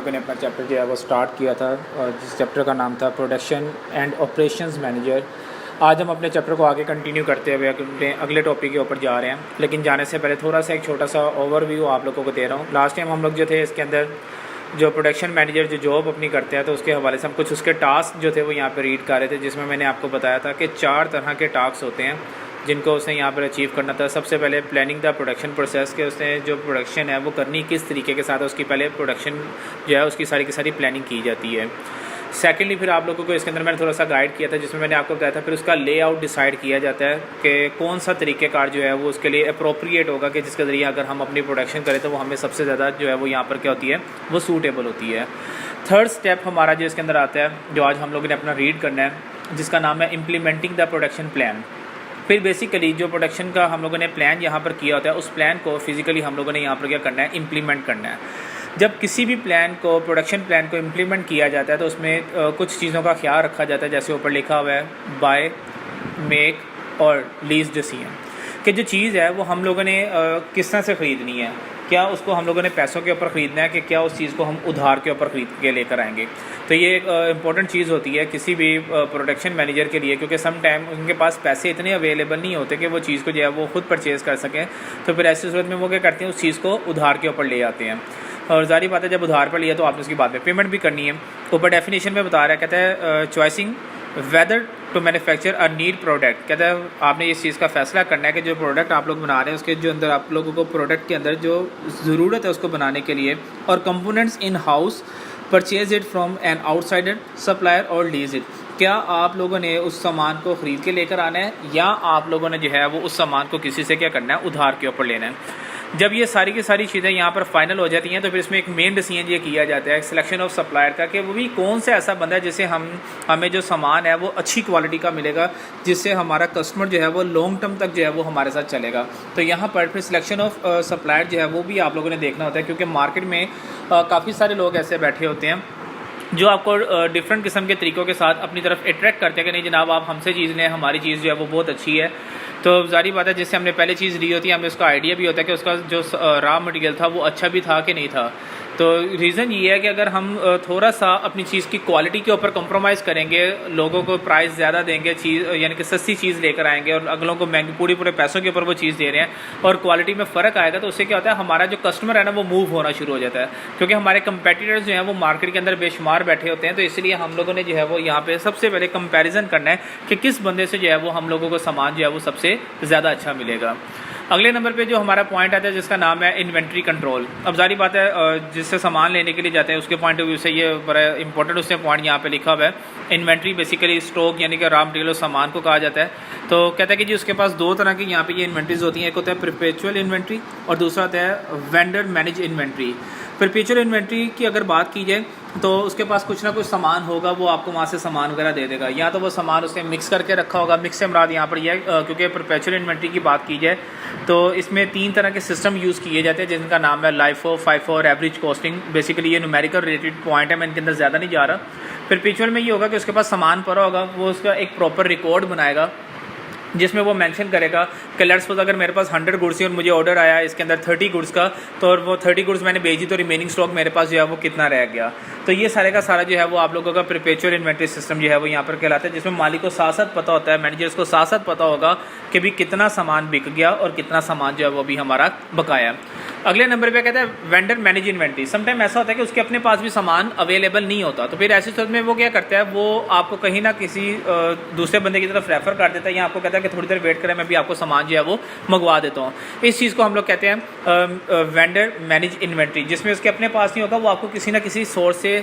लोगों ने अपना चैप्टर जो है वो स्टार्ट किया था, जिस चैप्टर का नाम था प्रोडक्शन एंड ऑपरेशंस मैनेजर। आज हम अपने चैप्टर को आगे कंटिन्यू करते हुए अपने अगले टॉपिक के ऊपर जा रहे हैं, लेकिन जाने से पहले थोड़ा सा एक छोटा सा ओवरव्यू आप लोगों को दे रहा हूँ। लास्ट टाइम हम लोग जो थे इसके अंदर जो प्रोडक्शन मैनेजर जो जॉब अपनी करते हैं, तो उसके हवाले से हम कुछ उसके टास्क जो थे वो यहाँ पे रीड कर रहे थे, जिसमें मैंने आपको बताया था कि 4 तरह के टास्क होते हैं जिनको उसने यहाँ पर अचीव करना था। सबसे पहले प्लानिंग द प्रोडक्शन प्रोसेस, के उसने जो प्रोडक्शन है वो करनी किस तरीके के साथ, उसकी पहले प्रोडक्शन जो है उसकी सारी की सारी प्लानिंग की जाती है। सेकेंडली फिर आप लोगों को इसके अंदर मैंने थोड़ा सा गाइड किया था, जिसमें मैंने आपको बताया था फिर उसका लेआउट डिसाइड किया जाता है कि कौन सा तरीक़ेकार जो है वो उसके लिए अप्रोप्रिएट होगा, कि जिसके ज़रिए अगर हम अपनी प्रोडक्शन करें तो वो हमें सबसे ज़्यादा जो है वो यहाँ पर क्या होती है वो सूटेबल होती है। थर्ड स्टेप हमारा जो इसके अंदर आता है, जो आज हम लोगों ने अपना रीड करना है, जिसका नाम है इम्प्लीमेंटिंग द प्रोडक्शन प्लान। फिर बेसिकली जो प्रोडक्शन का हम लोगों ने प्लान यहाँ पर किया होता है, उस प्लान को फिज़िकली हम लोगों ने यहाँ पर क्या करना है, इम्प्लीमेंट करना है। जब किसी भी प्लान को, प्रोडक्शन प्लान को इम्प्लीमेंट किया जाता है तो उसमें कुछ चीज़ों का ख्याल रखा जाता है, जैसे ऊपर लिखा हुआ है बाय, मेक और लीज डिसीजन, कि जो चीज़ है वो हम लोगों ने किस तरह से ख़रीदनी है। क्या उसको हम लोगों ने पैसों के ऊपर ख़रीदना है, कि क्या उस चीज़ को हम उधार के ऊपर ख़रीद के लेकर आएंगे। तो ये एक इम्पॉर्टेंट चीज़ होती है किसी भी प्रोडक्शन मैनेजर के लिए, क्योंकि सम टाइम उनके पास पैसे इतने अवेलेबल नहीं होते कि वो चीज़ को जो है वो खुद परचेज़ कर सकें। तो फिर ऐसी सूरत में वो क्या करते हैं, उस चीज़ को उधार के ऊपर ले आते हैं। और ज़ाहिर बात है जब उधार पर लिया तो आपने उसकी बाद में पेमेंट भी करनी है। ऊपर डेफिनेशन में बता रहा है, कहता है choosing whether to manufacture a need product. कहता है आपने इस चीज़ का फैसला करना है कि जो प्रोडक्ट आप लोग बना रहे हैं उसके जो अंदर आप लोगों को प्रोडक्ट के अंदर जो ज़रूरत है उसको बनाने के लिए, और components in house, purchase it from an outsider supplier और लीज इट। क्या आप लोगों ने उस सामान को ख़रीद के लेकर आना है, या आप लोगों ने जो है वो उस सामान को किसी से क्या करना है, उधार के ऊपर लेना है। जब ये सारी की सारी चीज़ें यहाँ पर फाइनल हो जाती हैं तो फिर इसमें एक मेन डिसीजन ये किया जाता है सिलेक्शन ऑफ सप्लायर का, कि वो भी कौन सा ऐसा बंदा है जिससे हमें जो सामान है वो अच्छी क्वालिटी का मिलेगा, जिससे हमारा कस्टमर जो है वो लॉन्ग टर्म तक जो है वो हमारे साथ चलेगा। तो यहाँ पर फिर सिलेक्शन ऑफ सप्लायर जो है वो भी आप लोगों ने देखना होता है, क्योंकि मार्केट में काफ़ी सारे लोग ऐसे बैठे होते हैं जो आपको डिफरेंट किस्म के तरीक़ों के साथ अपनी तरफ अट्रैक्ट करते हैं कि नहीं जनाब आप हमसे चीज़ लें, हमारी चीज़ जो है वो बहुत अच्छी है। तो ज़ाहिर बात है जिससे हमने पहले चीज़ ली होती है हमें उसका आइडिया भी होता है कि उसका जो रॉ मटेरियल था वो अच्छा भी था कि नहीं था। तो रीज़न ये है कि अगर हम थोड़ा सा अपनी चीज़ की क्वालिटी के ऊपर कॉम्प्रोमाइज़ करेंगे, लोगों को प्राइस ज़्यादा देंगे, चीज़ यानी कि सस्ती चीज़ लेकर आएंगे और अगलों को महंगी पूरे पैसों के ऊपर वो चीज़ दे रहे हैं और क्वालिटी में फ़र्क आएगा, तो उससे क्या होता है हमारा जो कस्टमर है ना वो मूव होना शुरू हो जाता है, क्योंकि हमारे कंपेटिटर्स जो हैं वो मार्केट के अंदर बेशुमार बैठे होते हैं। तो इसलिए हम लोगों ने जो है वो यहाँ पर सबसे पहले कंपेरिजन करना है कि किस बंदे से जो है वो हम लोगों को सामान जो है वो सबसे ज़्यादा अच्छा मिलेगा। अगले नंबर पे जो हमारा पॉइंट आता है जिसका नाम है इन्वेंट्री कंट्रोल। अब जारी बात है जिससे सामान लेने के लिए जाते हैं उसके पॉइंट ऑफ व्यू से ये बड़ा इंपॉर्टेंट उसने पॉइंट यहाँ पे लिखा हुआ है। इन्वेंट्री बेसिकली स्टॉक यानी कि रॉ मटेरियल सामान को कहा जाता है। तो कहता है कि जी उसके पास 2 तरह की यहाँ पे ये इन्वेंट्रीज होती हैं, एक होता है परपेचुअल इन्वेंट्री और दूसरा होता है vendor manage inventory. Perpetual inventory की अगर बात की जाए तो उसके पास कुछ ना कुछ सामान होगा, वो आपको वहाँ से सामान वगैरह दे देगा, या तो वो सामान उसने मिक्स करके रखा होगा। मिक्स से मुराद यहाँ पर यह क्योंकि परपेचुअल इन्वेंट्री की बात की जाए तो इसमें 3 तरह के सिस्टम यूज़ किए जाते हैं जिनका नाम है लाइफो, फाइफो और एवरेज कॉस्टिंग। बेसिकली ये न्यूमेरिकल रिलेटेड पॉइंट है, मैं इनके अंदर ज़्यादा नहीं जा रहा। परपेचुअल में ये होगा कि उसके पास सामान पड़ा होगा, वो उसका एक प्रॉपर रिकॉर्ड बनाएगा जिसमें वो मेंशन करेगा कि लेट्स सपोज अगर मेरे पास 100 गुड्स हैं और मुझे ऑर्डर आया इसके अंदर 30 गुड्स का, तो और वो 30 गुड्स मैंने भेजी तो रिमेनिंग स्टॉक मेरे पास जो है वो कितना रह गया। तो ये सारे का सारा जो है वो आप लोगों का परपेचुअल इन्वेंट्री सिस्टम जो है वो यहाँ पर कहलाता है, जिसमें मालिक को साथ साथ पता होता है, मैनेजर्स को साथ साथ पता होगा कि भी कितना सामान बिक गया और कितना सामान जो है वो भी हमारा बकाया। अगले नंबर पे कहता है वेंडर मैनेज इन्वेंट्री। समटाइम ऐसा होता है कि उसके अपने पास भी सामान अवेलेबल नहीं होता, तो फिर ऐसी सूरत में वो क्या करता है, वो आपको कहीं ना किसी दूसरे बंदे की तरफ रेफ़र कर देता है, या आपको कहता है कि थोड़ी देर वेट करें मैं भी आपको सामान जो है वो मंगवा देता हूँ। इस चीज़ को हम लोग कहते हैं वेंडर मैनेज इन्वेंट्री, जिसमें उसके अपने पास नहीं होगा, वो आपको किसी ना किसी सोर्स से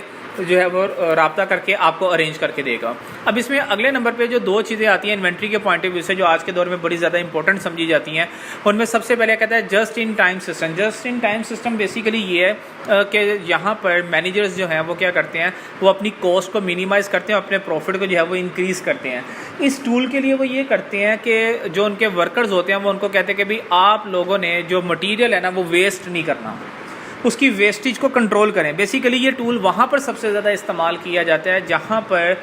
जो है वो राब्ता करके आपको अरेंज करके देगा। अब इसमें अगले नंबर पे जो 2 चीज़ें आती हैं इन्वेंट्री के पॉइंट ऑफ व्यू से जो आज के दौर में बड़ी ज़्यादा इंपॉर्टेंट समझी जाती हैं, उनमें सबसे पहले कहता है just in time system. Just in time system basically ये है कि यहाँ पर मैनेजर्स जो हैं वो क्या करते हैं, वो अपनी कॉस्ट को मिनिमाइज़ करते हैं, अपने प्रॉफिट को जो है वो इंक्रीज़ करते हैं। इस टूल के लिए वो ये करते हैं कि जो उनके वर्कर्स होते हैं वो उनको कहते हैं कि भाई आप लोगों ने जो मटीरियल है ना वो वेस्ट नहीं करना। उसकी वेस्टेज को कंट्रोल करें। बेसिकली ये टूल वहाँ पर सबसे ज़्यादा इस्तेमाल किया जाता है जहाँ पर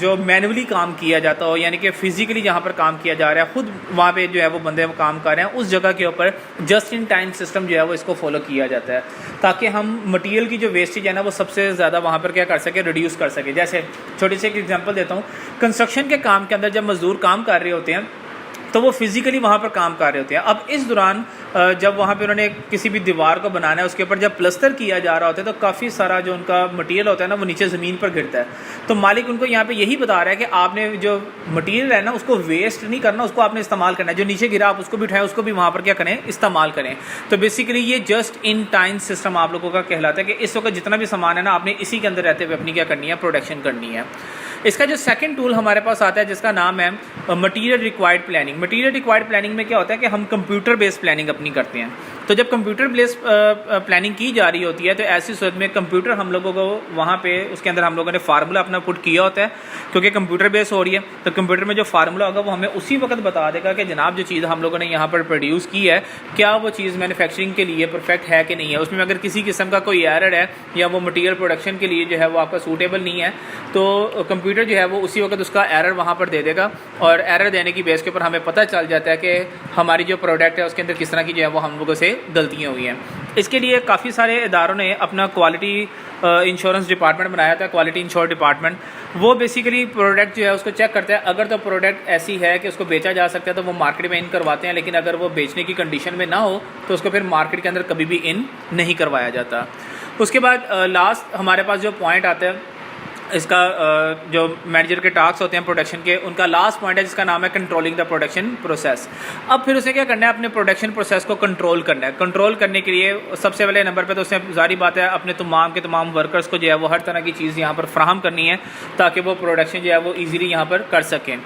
जो मैनुअली काम किया जाता हो, यानी कि फ़िज़िकली जहाँ पर काम किया जा रहा है, ख़ुद वहाँ पे जो है वो बंदे वो काम कर रहे हैं, उस जगह के ऊपर जस्ट इन टाइम सिस्टम जो है वो इसको फॉलो किया जाता है ताकि हम मटेरियल की जो वेस्टेज है ना वो सबसे ज़्यादा वहाँ पर क्या कर सके, रिड्यूस कर सके। जैसे छोटी सी एक एग्जांपल देता हूँ, कंस्ट्रक्शन के काम के अंदर जब मज़दूर काम कर रहे होते हैं तो वो फिज़िकली वहाँ पर काम कर रहे होते हैं। अब इस दौरान जब वहाँ पे उन्होंने किसी भी दीवार को बनाना है, उसके ऊपर जब प्लस्तर किया जा रहा होता है तो काफ़ी सारा जो उनका मटेरियल होता है ना वो नीचे ज़मीन पर गिरता है। तो मालिक उनको यहाँ पे यही बता रहा है कि आपने जो मटेरियल है ना उसको वेस्ट नहीं करना, उसको आपने इस्तेमाल करना है। जो नीचे गिरा आप उसको भी उठाएं, उसको भी वहाँ पर क्या करें, इस्तेमाल करें। तो बेसिकली ये जस्ट इन टाइम सिस्टम आप लोगों का कहलाता है कि इस वक्त जितना भी सामान है ना आपने इसी के अंदर रहते हुए अपनी क्या करनी है, प्रोडक्शन करनी है। इसका जो सेकंड टूल हमारे पास आता है जिसका नाम है material required planning. Material required planning में क्या होता है कि हम कंप्यूटर बेस्ड प्लानिंग अपनी करते हैं। तो जब कंप्यूटर बेस्ड प्लानिंग की जा रही होती है तो ऐसी सूरत में कंप्यूटर हम लोगों को वहाँ पे उसके अंदर हम लोगों ने फार्मूला अपना पुट किया होता है, क्योंकि कंप्यूटर बेस हो रही है तो कंप्यूटर में जो फार्मूला होगा वो हमें उसी वक्त बता देगा कि जनाब जो चीज़ हम लोगों ने यहाँ पर प्रोड्यूस की है क्या वो चीज़ मैन्युफैक्चरिंग के लिए परफेक्ट है कि नहीं है। उसमें अगर किसी किस्म का कोई एरर है या वो मटेरियल प्रोडक्शन के लिए जो है वो आपका सूटेबल नहीं है तो कंप्यूटर जो है वो उसी वक्त उसका एरर वहाँ पर दे देगा, और एरर देने की बेस के ऊपर हमें पता चल जाता है कि हमारी जो प्रोडक्ट है उसके अंदर किस तरह की जो है वो हम लोगों से गलतियाँ हुई हैं। इसके लिए काफ़ी सारे इदारों ने अपना क्वालिटी इंश्योरेंस डिपार्टमेंट बनाया था, क्वालिटी इंश्योर डिपार्टमेंट। वो बेसिकली प्रोडक्ट जो है उसको चेक करता है। अगर तो प्रोडक्ट ऐसी है कि उसको बेचा जा सकता है तो वो मार्केट में इन करवाते हैं, लेकिन अगर वो बेचने की कंडीशन में ना हो तो उसको फिर मार्केट के अंदर कभी भी इन नहीं करवाया जाता। उसके बाद लास्ट हमारे पास जो पॉइंट आता है इसका जो मैनेजर के टास्क होते हैं प्रोडक्शन के, उनका लास्ट पॉइंट है जिसका नाम है कंट्रोलिंग द प्रोडक्शन प्रोसेस। अब फिर उसे क्या करना है, अपने प्रोडक्शन प्रोसेस को कंट्रोल करना है। कंट्रोल करने के लिए सबसे पहले नंबर पे तो उसने जारी बात है अपने तमाम के तमाम वर्कर्स को जो है वो हर तरह की चीज़ यहाँ पर फ्राहम करनी है ताकि वो प्रोडक्शन जो है वो ईजिली यहाँ पर कर सकें।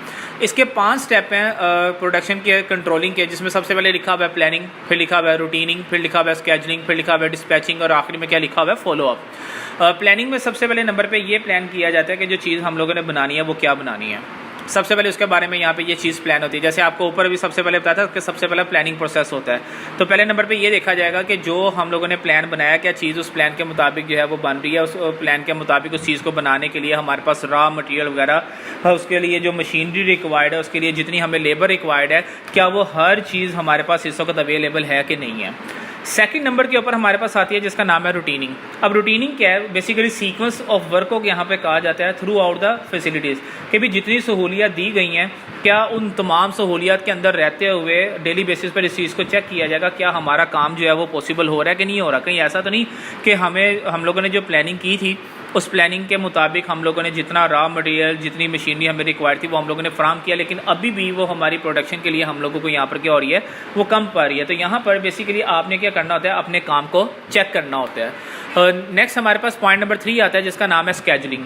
इसके 5 स्टेप हैं प्रोडक्शन के कंट्रोलिंग के, जिसमें सबसे पहले लिखा हुआ है प्लानिंग, फिर लिखा हुआ है रूटीनिंग, फिर लिखा हुआ है स्केजुलिंग, फिर लिखा हुआ है डिस्पैचिंग और आखिरी में क्या लिखा हुआ है, फॉलो अप। प्लानिंग में सबसे पहले नंबर पे ये प्लान किया जाता है कि जो चीज़ हम लोगों ने बनानी है वो क्या बनानी है। सबसे पहले उसके बारे में यहाँ पे ये चीज़ प्लान होती है। जैसे आपको ऊपर भी सबसे पहले बताया था कि सबसे पहले प्लानिंग प्रोसेस होता है। तो पहले नंबर पे ये देखा जाएगा कि जो हम लोगों ने प्लान बनाया क्या चीज़ उस प्लान के मुताबिक जो है वो बन रही है। उस प्लान के मुताबिक उस चीज़ को बनाने के लिए हमारे पास रॉ मटेरियल वगैरह, उसके लिए जो मशीनरी रिक्वायर्ड है, उसके लिए जितनी हमें लेबर रिक्वायर्ड है, क्या वो हर चीज़ हमारे पास इस वक्त अवेलेबल है कि नहीं है। सेकंड नंबर के ऊपर हमारे पास आती है जिसका नाम है रूटीनिंग। अब रूटीनिंग क्या है, बेसिकली सीक्वेंस ऑफ वर्क को यहाँ पे कहा जाता है थ्रू आउट द फैसिलिटीज़, कि भी जितनी सहूलियत दी गई हैं क्या उन तमाम सहूलियत के अंदर रहते हुए डेली बेसिस पर इस चीज़ को चेक किया जाएगा क्या हमारा काम जो है वो पॉसिबल हो रहा है कि नहीं हो रहा। कहीं ऐसा तो नहीं कि हम लोगों ने जो प्लानिंग की थी उस प्लानिंग के मुताबिक हम लोगों ने जितना रॉ मटेरियल, जितनी मशीनरी हमें रिक्वायर्ड थी वो हम लोगों ने फ्राहम किया, लेकिन अभी भी वो हमारी प्रोडक्शन के लिए हम लोगों को यहाँ पर क्या हो रही है, वो कम पड़ रही है। तो यहाँ पर बेसिकली आपने क्या करना होता है, अपने काम को चेक करना होता है। नेक्स्ट हमारे पास पॉइंट नंबर 3 आता है जिसका नाम है स्केजुलिंग।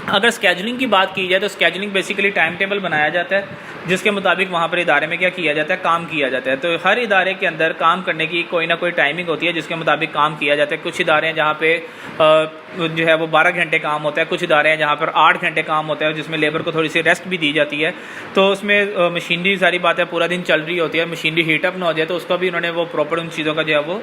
अगर स्केजुलिंग की बात की जाए तो स्केजुलिंग बेसिकली टाइम टेबल बनाया जाता है जिसके मुताबिक वहाँ पर इदारे में क्या किया जाता है, काम किया जाता है। तो हर इदारे के अंदर काम करने की कोई ना कोई टाइमिंग होती है जिसके मुताबिक काम किया जाता है। कुछ इदारे हैं जहाँ पे जो है वो 12 घंटे काम होता है, कुछ इदारे हैं जहाँ पर 8 घंटे काम होता है जिसमें लेबर को थोड़ी सी रेस्ट भी दी जाती है। तो उसमें मशीनरी सारी बात है पूरा दिन चल रही होती है, मशीनरी हीटअप ना हो जाए तो उसका भी उन्होंने वो प्रॉपर उन चीज़ों का जो है वो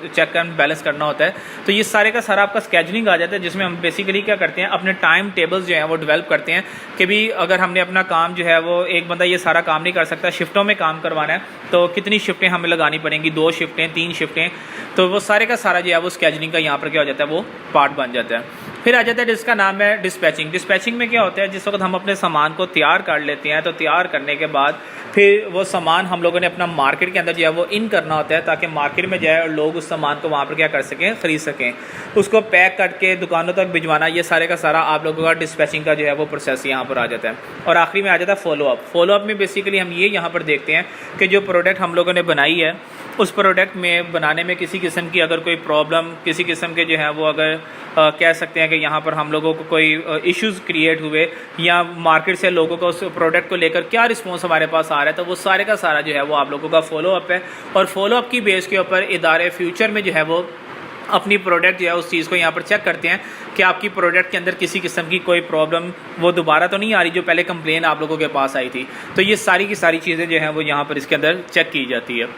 चेक एंड बैलेंस करना होता है। तो ये सारे का सारा आपका स्केजुलिंग आ जाता है जिसमें हम बेसिकली क्या करते हैं, अपने टाइम टेबल्स जो हैं वो डेवलप करते हैं कि भी अगर हमने अपना काम जो है वो एक बंदा ये सारा काम नहीं कर सकता, शिफ्टों में काम करवाना है तो कितनी शिफ्टें हमें लगानी पड़ेंगी, 2 शिफ्टें 3 शिफ्टें। तो वो सारे का सारा जो है वो स्केजुलिंग का यहाँ पर क्या हो जाता है, वो पार्ट बन जाता है। फिर आ जाता है जिसका नाम है डिस्पैचिंग। डिस्पैचिंग में क्या होता है, जिस वक्त हम अपने सामान को तैयार कर लेते हैं तो तैयार करने के बाद फिर वो सामान हम लोगों ने अपना मार्केट के अंदर जो है वो इन करना होता है ताकि मार्केट में जाए और लोग उस सामान को वहाँ पर क्या कर सकें, ख़रीद सकें। उसको पैक करके दुकानों तक भिजवाना, ये सारे का सारा आप लोगों का डिस्पैचिंग का जो है वो प्रोसेस यहाँ पर आ जाता है। और आखिरी में आ जाता है फॉलो अप। फॉलो अप में बेसिकली हम ये यहाँ पर देखते हैं कि जो प्रोडक्ट हम लोगों ने बनाई है उस प्रोडक्ट में बनाने में किसी किस्म की अगर कोई प्रॉब्लम, किसी किस्म के जो है वो अगर कह सकते हैं कि यहाँ पर हम लोगों को कोई इश्यूज़ क्रिएट हुए या मार्केट से लोगों को उस प्रोडक्ट को लेकर क्या रिस्पॉन्स हमारे पास आ रहा है, तो वो सारे का सारा जो है वो आप लोगों का फॉलो अप है। और फॉलो अप की बेस के ऊपर इदारे फ्यूचर में जो है वो अपनी प्रोडक्ट जो है उस चीज़ को यहाँ पर चेक करते हैं कि आपकी प्रोडक्ट के अंदर किसी किस्म की कोई प्रॉब्लम वो दोबारा तो नहीं आ रही जो पहले कंप्लेन आप लोगों के पास आई थी। तो ये सारी की सारी चीज़ें जो हैं वो यहाँ पर इसके अंदर चेक की जाती है।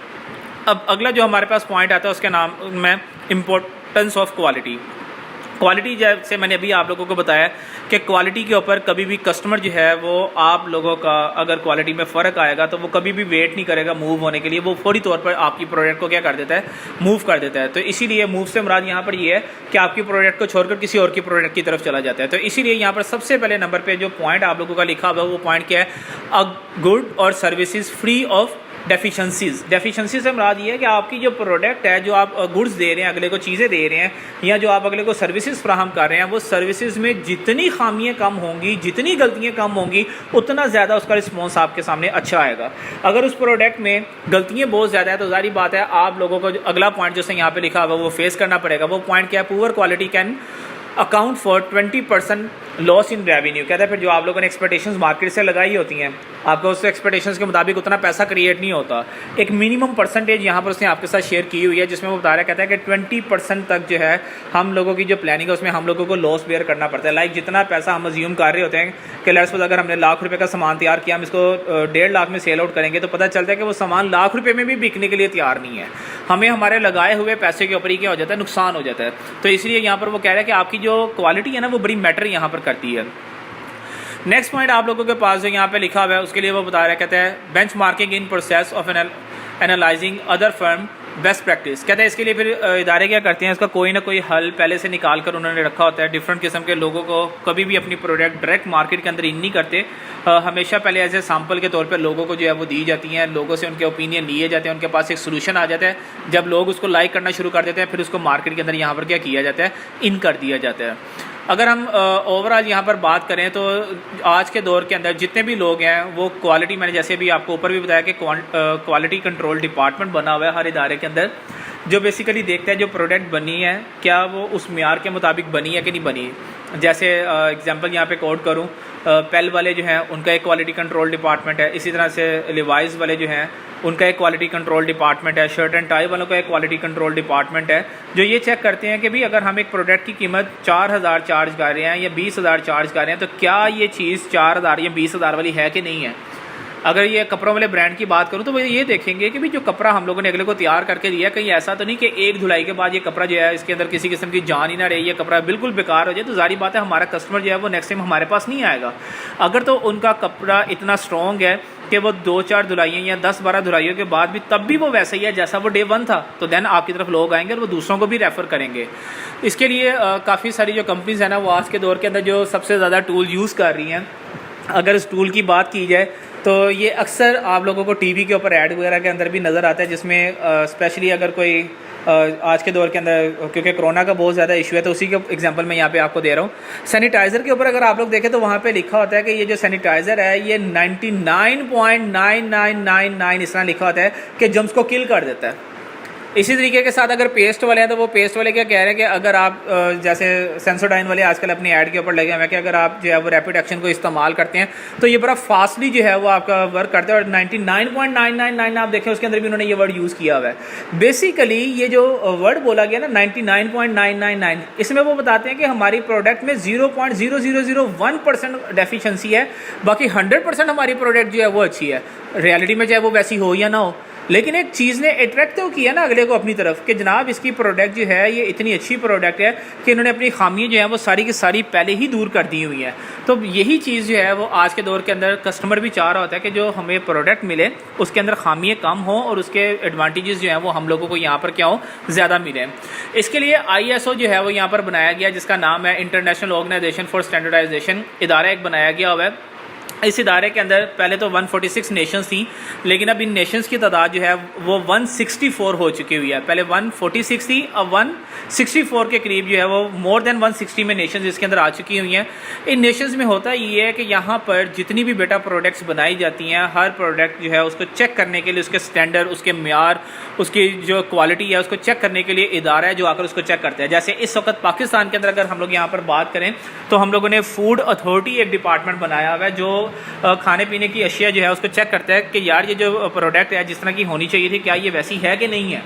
अब अगला जो हमारे पास पॉइंट आता है उसके नाम में इम्पोर्टेंस ऑफ क्वालिटी। क्वालिटी जैसे मैंने अभी आप लोगों को बताया कि क्वालिटी के ऊपर कभी भी कस्टमर जो है वो आप लोगों का अगर क्वालिटी में फ़र्क आएगा तो वो कभी भी वेट नहीं करेगा मूव होने के लिए, वो फौरी तौर पर आपकी प्रोडक्ट को क्या कर देता है, मूव कर देता है। तो इसीलिए मूव से मुराद यहाँ पर ये है कि आपकी प्रोडक्ट को छोड़कर किसी और की प्रोडक्ट की तरफ चला जाता है। तो इसीलिए यहाँ पर सबसे पहले नंबर पर जो पॉइंट आप लोगों का लिखा हुआ है वो पॉइंट क्या है, अ गुड और सर्विसेज फ्री ऑफ डेफिशिएंसी से मुराद ये है कि आपकी जो प्रोडक्ट है, जो आप गुड्स दे रहे हैं अगले को, चीज़ें दे रहे हैं, या जो आप अगले को सर्विसेज फ्राहम कर रहे हैं, वो सर्विसेज में जितनी खामियां कम होंगी, जितनी गलतियां कम होंगी, उतना ज़्यादा उसका रिस्पॉन्स आपके सामने अच्छा आएगा। अगर उस प्रोडक्ट में गलतियाँ बहुत ज़्यादा है तो जारी बात है आप लोगों को अगला पॉइंट जो यहाँ पे लिखा हुआ वो फेस करना पड़ेगा। वो पॉइंट क्या है, poor quality can account for 20% loss in revenue. कहता है फिर जो आप लोगों ने एक्सपेक्टेशंस मार्केट से लगाई होती हैं, आपको उस एक्सपेक्टेशंस के मुताबिक उतना पैसा क्रिएट नहीं होता। एक मिनिमम परसेंटेज यहाँ पर उसने आपके साथ शेयर की हुई है जिसमें वो बता रहा कहता है कि 20% तक जो है हम लोगों की जो प्लानिंग है उसमें हम लोगों को लॉस बेयर करना पड़ता है। लाइक जितना पैसा हम अज्यूम कर रहे होते हैं कि लेट्स सपोज अगर हमने ₹1,00,000 का सामान तैयार किया, हम इसको 1.5 लाख में सेल आउट करेंगे तो पता चलता है कि वो सामान ₹1,00,000 में भी बिकने के लिए तैयार नहीं है। हमें हमारे लगाए हुए पैसे के ऊपर ही क्या हो जाता है, नुकसान हो जाता है। तो इसलिए यहाँ पर वो कह रहा है कि आपकी जो क्वालिटी है ना वो बड़ी मैटर यहाँ पर करती है। नेक्स्ट पॉइंट आप लोगों के पास जो यहाँ पे लिखा हुआ है उसके लिए वो बता रहा है, कहते हैं benchmarking in process of analysing other firm best practice. कहते हैं इसके लिए फिर इदारे क्या करते हैं, इसका कोई ना कोई हल पहले से निकाल कर उन्होंने रखा होता है। डिफरेंट किस्म के लोगों को कभी भी अपनी प्रोडक्ट डायरेक्ट मार्केट के अंदर इन नहीं करते, हमेशा पहले एज ए सैम्पल के तौर पर लोगों को जो है वो दी जाती हैं, लोगों से उनके ओपिनियन लिए जाते हैं, उनके पास एक सोल्यूशन आ जाता है। जब लोग उसको लाइक करना शुरू कर देते हैं फिर उसको मार्केट के अंदर यहाँ पर क्या किया जाता है, इन कर दिया जाता है। अगर हम ओवरऑल यहाँ पर बात करें तो आज के दौर के अंदर जितने भी लोग हैं वो क्वालिटी, मैंने जैसे भी आपको ऊपर भी बताया कि क्वालिटी कंट्रोल डिपार्टमेंट बना हुआ है हर इदारे के अंदर, जो बेसिकली देखता है जो प्रोडक्ट बनी है क्या वो उस म्यार के मुताबिक बनी है कि नहीं बनी। जैसे एग्जांपल यहाँ पे कोट करूँ, पेल वाले जो हैं उनका एक क्वालिटी कंट्रोल डिपार्टमेंट है, इसी तरह से लिवाइस वाले जो हैं उनका एक क्वालिटी कंट्रोल डिपार्टमेंट है, शर्ट एंड टाई वालों का एक क्वालिटी कंट्रोल डिपार्टमेंट है, जो ये चेक करते हैं कि भाई अगर हम एक प्रोडक्ट की कीमत 4,000 चार्ज कर रहे हैं या 20,000 चार्ज कर रहे हैं तो क्या ये चीज़ 4,000 या 20,000 वाली है कि नहीं है। अगर ये कपड़ों वाले ब्रांड की बात करूँ तो वो ये देखेंगे कि भाई जो कपड़ा हम लोगों ने अगले को तैयार करके दिया कहीं ऐसा तो नहीं कि एक धुलाई के बाद ये कपड़ा जो है इसके अंदर किसी किस्म की जान ही ना रही, ये कपड़ा बिल्कुल बेकार हो जाए, तो जारी बात है हमारा कस्टमर जो है वो नेक्स्ट टाइम हमारे पास नहीं आएगा। अगर तो उनका कपड़ा इतना स्ट्रॉन्ग है कि वो 2-4 धुलाइयाँ या 10-12 धुलाइयों के बाद भी तब भी वो वैसा ही है जैसा वो डे 1 था, तो देन आपकी तरफ लोग आएंगे और वो दूसरों को भी रेफ़र करेंगे। इसके लिए काफ़ी सारी जो कंपनीज़ हैं ना वो आज के दौर के अंदर जो सबसे ज़्यादा टूल यूज़ कर रही हैं, अगर इस टूल की बात की जाए तो ये अक्सर आप लोगों को टीवी के ऊपर ऐड वगैरह के अंदर भी नज़र आता है, जिसमें स्पेशली अगर कोई आज के दौर के अंदर क्योंकि कोरोना का बहुत ज़्यादा इशू है तो उसी के एग्जांपल मैं यहाँ पे आपको दे रहा हूँ। सैनिटाइज़र के ऊपर अगर आप लोग देखें तो वहाँ पे लिखा होता है कि ये जो सैनिटाइज़र है ये 99.9999 इस तरह लिखा होता है कि जर्म्स को किल कर देता है। इसी तरीके के साथ अगर पेस्ट वाले हैं तो वो पेस्ट वाले क्या कह रहे हैं कि अगर आप जैसे सेंसोडाइन वाले आजकल अपनी ऐड के ऊपर लगे हुए हैं कि अगर आप जो है वो रैपिड एक्शन को इस्तेमाल करते हैं तो ये बड़ा फास्टली जो है वो आपका वर्क करता है। और 99.999 आप देखें उसके अंदर भी उन्होंने ये वर्ड यूज़ किया हुआ है। बेसिकली ये जो वर्ड बोला गया ना 99.999, इसमें वो बताते हैं कि हमारी प्रोडक्ट में 0.0001% डेफिशिएंसी है, बाकी 100% हमारी प्रोडक्ट जो है वो अच्छी है। रियलिटी में चाहे वो वैसी हो या ना हो, लेकिन एक चीज़ ने अट्रैक्ट तो किया ना अगले को अपनी तरफ कि जनाब इसकी प्रोडक्ट जो है ये इतनी अच्छी प्रोडक्ट है कि इन्होंने अपनी खामियां जो है वो सारी की सारी पहले ही दूर कर दी हुई हैं। तो यही चीज़ जो है वो आज के दौर के अंदर कस्टमर भी चाह रहा होता है कि जो हमें प्रोडक्ट मिले उसके अंदर खामियां कम हो और उसके एडवांटेजेस जो हैं वो हम लोगों को यहाँ पर क्या हो, ज़्यादा मिले। इसके लिए ISO जो है वो यहाँ पर बनाया गया जिसका नाम है इंटरनेशनल ऑर्गेनाइजेशन फॉर स्टैंडर्डाइजेशन, इदारा एक बनाया गया हुआ है। इस इदारे के अंदर पहले तो 146 नेशंस थी, लेकिन अब इन नेशंस की तादाद जो है वो 164 हो चुकी हुई है। पहले 146 थी, अब 164 के करीब जो है वो मोर देन 160 में नेशंस इसके अंदर आ चुकी हुई हैं। इन नेशंस में होता ये है कि यहाँ पर जितनी भी बेटा प्रोडक्ट्स बनाई जाती हैं, हर प्रोडक्ट जो है उसको चेक करने के लिए उसके स्टैंडर्ड, उसके म्यार, उसकी जो क्वालिटी है उसको चेक करने के लिए इदारा है जो आकर उसको चेक करता है। जैसे इस वक्त पाकिस्तान के अंदर अगर हम लोग यहाँ पर बात करें तो हम लोगों ने फूड अथॉरिटी एक डिपार्टमेंट बनाया हुआ है जो खाने पीने की अशिया जो है उसको चेक करता है कि यार ये जो प्रोडक्ट है जिस तरह की होनी चाहिए थी क्या ये वैसी है कि नहीं है।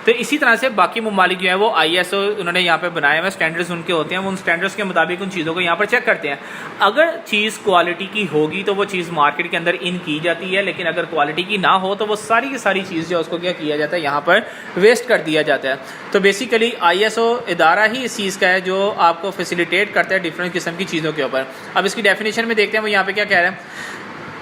तो तो इसी तरह से बाकी ममालिक जो है वो ISO उन्होंने यहाँ पे बनाए हुए स्टैंडर्ड्स उनके होते हैं, वो उन स्टैंडर्ड्स के मुताबिक उन चीज़ों को यहाँ पर चेक करते हैं। अगर चीज़ क्वालिटी की होगी तो वो चीज़ मार्केट के अंदर इन की जाती है, लेकिन अगर क्वालिटी की ना हो तो वो सारी की सारी चीज़ जो उसको क्या किया जाता है, यहाँ पर वेस्ट कर दिया जाता है। तो बेसिकली ISO इदारा ही इस चीज़ का है जो आपको फैसिलिटेट करता है डिफरेंट किस्म की चीज़ों के ऊपर। अब इसकी डेफिनेशन में देखते हैं वो यहाँ पे क्या कह रहे हैं।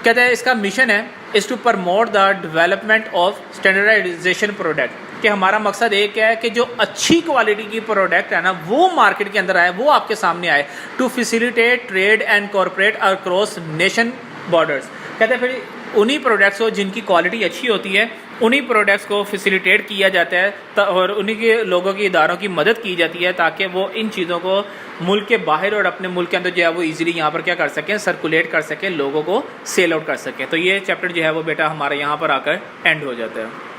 कहते हैं इसका मिशन है is to promote the development of standardization product, कि हमारा मकसद एक क्या है कि जो अच्छी क्वालिटी की प्रोडक्ट है ना वो मार्केट के अंदर आए, वो आपके सामने आए। To facilitate trade and corporate across nation borders. कहते हैं फिर उन्हीं प्रोडक्ट्स को जिनकी क्वालिटी अच्छी होती है उन्हीं प्रोडक्ट्स को फैसिलिटेट किया जाता है और उन्हीं के लोगों की इदारों की मदद की जाती है ताकि वो इन चीज़ों को मुल्क के बाहर और अपने मुल्क के अंदर जो है वो इजीली यहाँ पर क्या कर सकें, सर्कुलेट कर सकें, लोगों को सेल आउट कर सकें। तो ये चैप्टर जो है वो बेटा हमारे यहाँ पर आकर एंड हो जाता है।